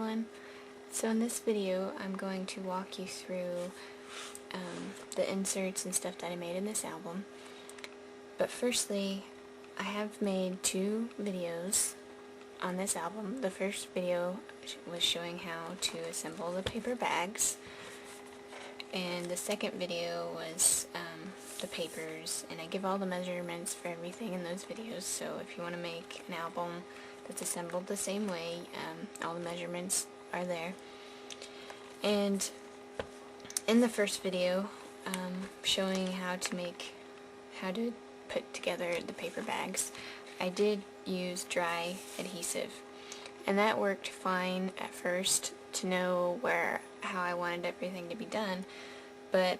everyone. So in this video I'm going to walk you through the inserts and stuff that I made in this album. But firstly, I have made 2 videos on this album. The first video was showing how to assemble the paper bags, and the second video was the papers, and I give all the measurements for everything in those videos. So if you want to make an album that's assembled the same way, all the measurements are there. And in the first video, showing how to put together the paper bags, I did use dry adhesive, and that worked fine at first to know how I wanted everything to be done, but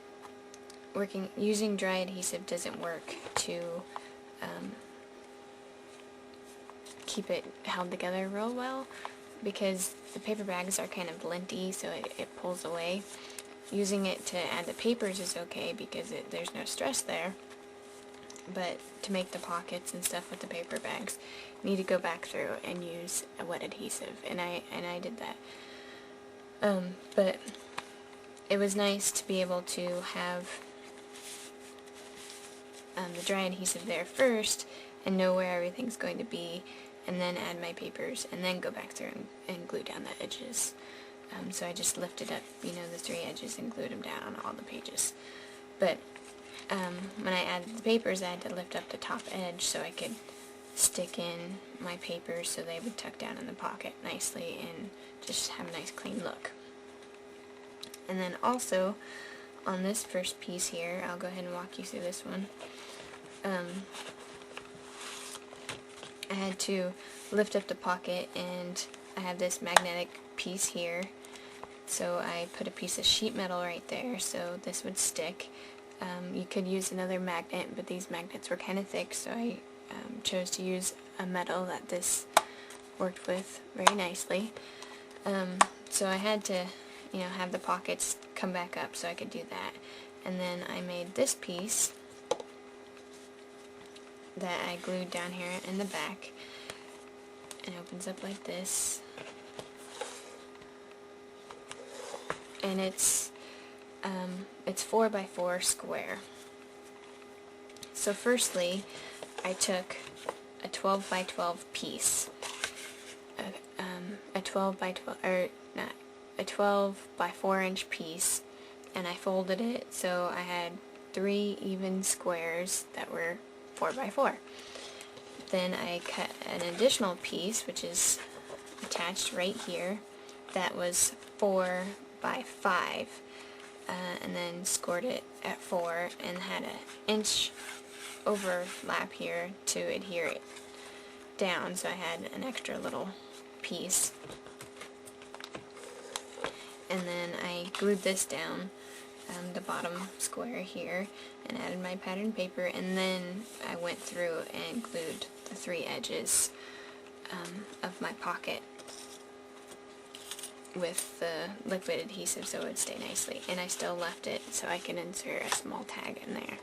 using dry adhesive doesn't work to keep it held together real well, because the paper bags are kind of linty, so it pulls away. Using it to add the papers is okay because there's no stress there, but to make the pockets and stuff with the paper bags, you need to go back through and use a wet adhesive, and I did that. But it was nice to be able to have the dry adhesive there first and know where everything's going to be, and then add my papers, and then go back through and glue down the edges. So I just lifted up, the 3 edges and glued them down on all the pages. But when I added the papers, I had to lift up the top edge so I could stick in my papers so they would tuck down in the pocket nicely and just have a nice clean look. And then also, on this first piece here, I'll go ahead and walk you through this one. I had to lift up the pocket, and I have this magnetic piece here, so I put a piece of sheet metal right there so this would stick. You could use another magnet, but these magnets were kind of thick, so I chose to use a metal that this worked with very nicely. So I had to have the pockets come back up so I could do that. And then I made this piece that I glued down here in the back, and it opens up like this, and it's 4x4 square. So firstly, I took a 12x12 piece, a 12 by 4 inch piece, and I folded it so I had 3 even squares that were 4x4. Then I cut an additional piece, which is attached right here, that was 4x5, and then scored it at 4 and had an inch overlap here to adhere it down, so I had an extra little piece. And then I glued this down, the bottom square here, and added my pattern paper, and then I went through and glued the 3 edges of my pocket with the liquid adhesive so it would stay nicely, and I still left it so I can insert a small tag in there.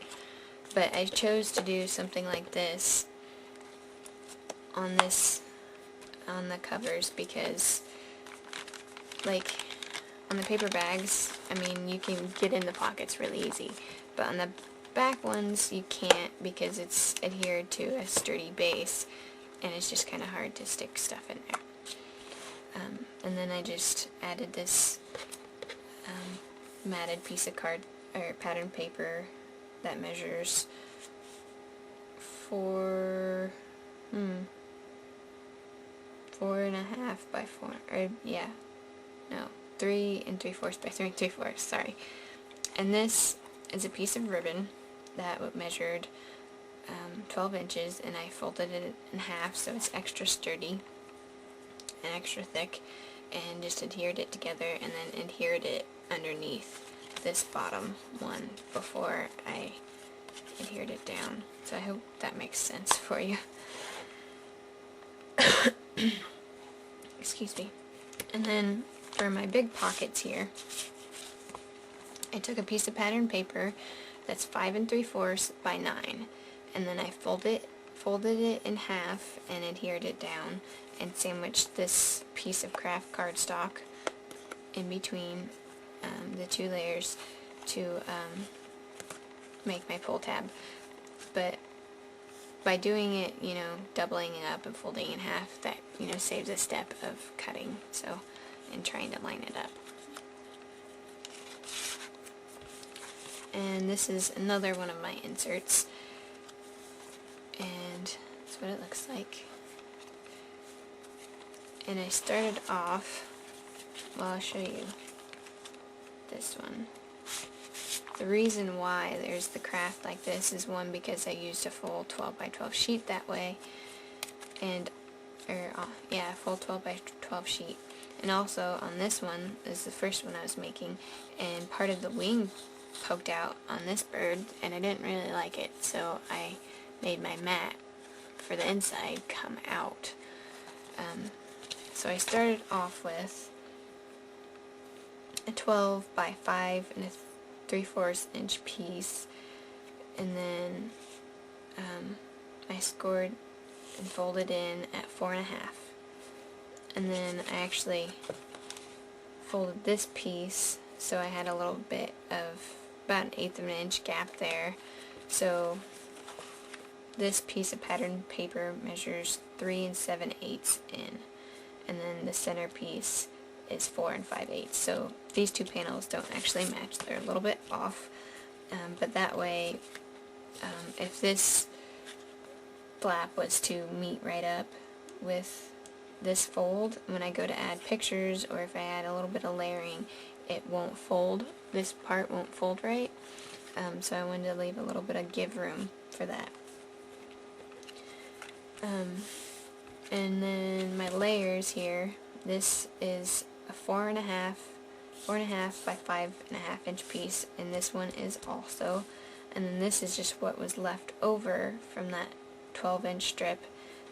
But I chose to do something like this on the covers because, like, on the paper bags, you can get in the pockets really easy, but on the back ones you can't because it's adhered to a sturdy base, and it's just kind of hard to stick stuff in there. And then I just added this matted piece of pattern paper that measures 4.5 by 4, or yeah, no, 3 3/4 by 3 3/4, sorry. And this is a piece of ribbon that measured 12 inches, and I folded it in half so it's extra sturdy and extra thick, and just adhered it together, and then adhered it underneath this bottom one before I adhered it down. So I hope that makes sense for you. Excuse me. And then for my big pockets here, I took a piece of pattern paper that's 5 3/4 by 9, and then I folded it in half and adhered it down, and sandwich this piece of craft cardstock in between the two layers to make my pull tab. But by doing it, you know, doubling it up and folding it in half, that, you know, saves a step of cutting, so, and trying to line it up. And this is another one of my inserts, and that's what it looks like. And I started off, well, I'll show you this one. The reason why there's the craft like this is, one, because I used a full 12 by 12 sheet that way, and, full 12 by 12 sheet. And also on this one, this is the first one I was making, and part of the wing poked out on this bird, and I didn't really like it, so I made my mat for the inside come out. So I started off with a 12 by 5 and a 3/4 inch piece, and then I scored and folded in at 4.5, and then I actually folded this piece so I had a little bit of about 1/8 of an inch gap there. So this piece of pattern paper measures 3 7/8 in, and then the center piece is 4 5/8. So these two panels don't actually match, they're a little bit off, but that way if this flap was to meet right up with this fold, when I go to add pictures, or if I add a little bit of layering, it won't fold, this part won't fold right, so I wanted to leave a little bit of give room for that. And then my layers here, this is a 4.5 by 5.5 inch piece, and this one is also, and then this is just what was left over from that 12 inch strip,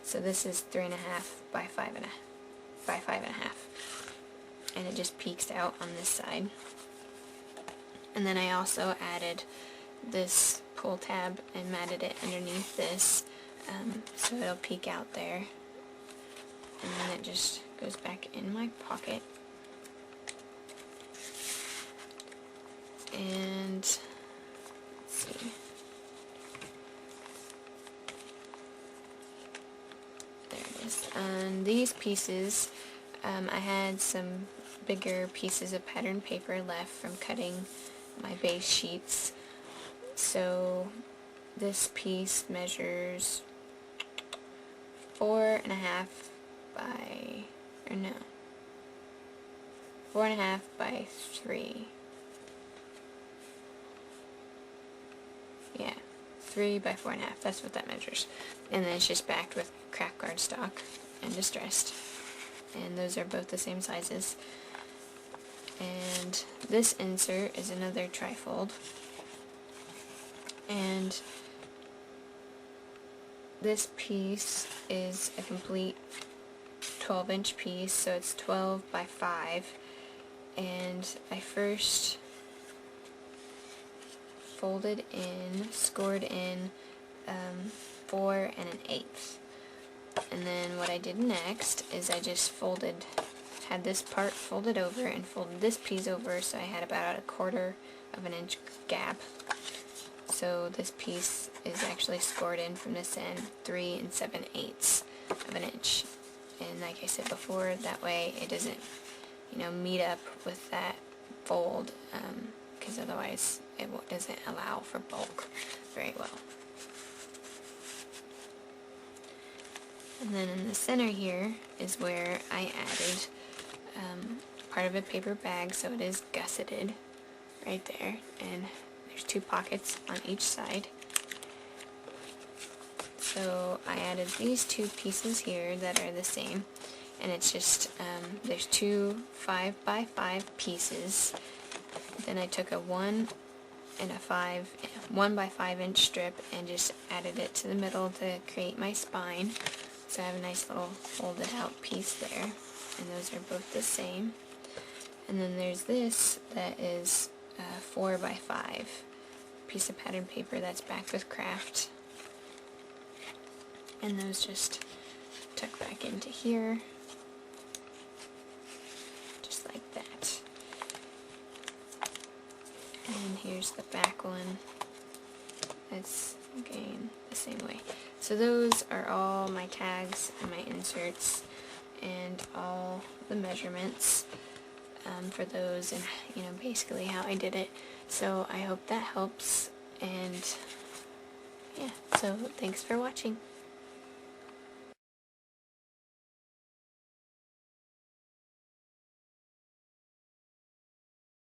so this is 3.5 by 5.5, and it just peeks out on this side. And then I also added this pull tab and matted it underneath this, so it'll peek out there, and then it just goes back in my pocket. And let's see, there it is. And these pieces, I had some bigger pieces of pattern paper left from cutting my base sheets, so this piece measures 4.5 by, or no, 4.5 by 3. Yeah, 3 by 4.5, that's what that measures. And then it's just backed with craft cardstock and distressed. And those are both the same sizes. And this insert is another trifold. And this piece is a complete 12 inch piece, so it's 12 by 5. And I first folded in, scored in 4 1/8. And then what I did next is I just had this part folded over and folded this piece over, so I had about 1/4 of an inch gap. So this piece is actually scored in from this end 3 7/8 of an inch. And like I said before, that way it doesn't, you know, meet up with that fold, because otherwise it doesn't allow for bulk very well. And then in the center here is where I added part of a paper bag, so it is gusseted right there, and there's 2 pockets on each side. So I added these 2 pieces here that are the same, and it's just, there's 2 5 by 5 pieces. Then I took a 1 by 5 inch strip and just added it to the middle to create my spine. So I have a nice little folded out piece there, and those are both the same. And then there's this that is 4 by 5 piece of pattern paper that's backed with craft, and those just tuck back into here, just like that. And here's the back one. It's again the same way. So those are all my tags and my inserts and all the measurements for those, and basically how I did it. So I hope that helps, and yeah, so thanks for watching.